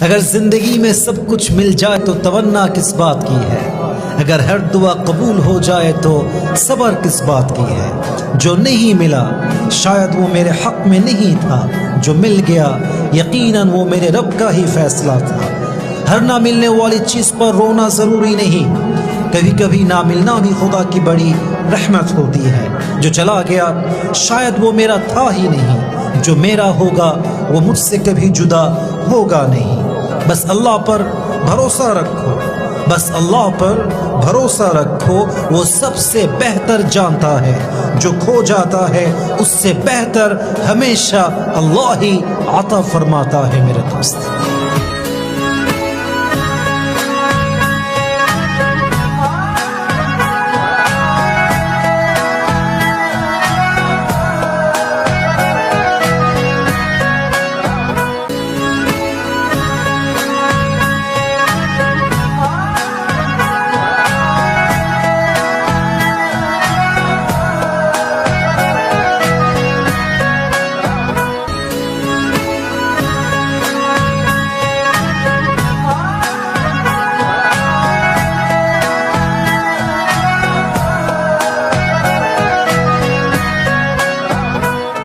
اگر زندگی میں سب کچھ مل جائے تو تمنا کس بات کی ہے؟ اگر ہر دعا قبول ہو جائے تو صبر کس بات کی ہے؟ جو نہیں ملا شاید وہ میرے حق میں نہیں تھا، جو مل گیا یقیناً وہ میرے رب کا ہی فیصلہ تھا۔ ہر نہ ملنے والی چیز پر رونا ضروری نہیں، کبھی کبھی نہ ملنا بھی خدا کی بڑی رحمت ہوتی ہے۔ جو چلا گیا شاید وہ میرا تھا ہی نہیں، جو میرا ہوگا وہ مجھ سے کبھی جدا ہوگا نہیں۔ بس اللہ پر بھروسہ رکھو، بس اللہ پر بھروسہ رکھو، وہ سب سے بہتر جانتا ہے۔ جو کھو جاتا ہے اس سے بہتر ہمیشہ اللہ ہی عطا فرماتا ہے میرے دوست۔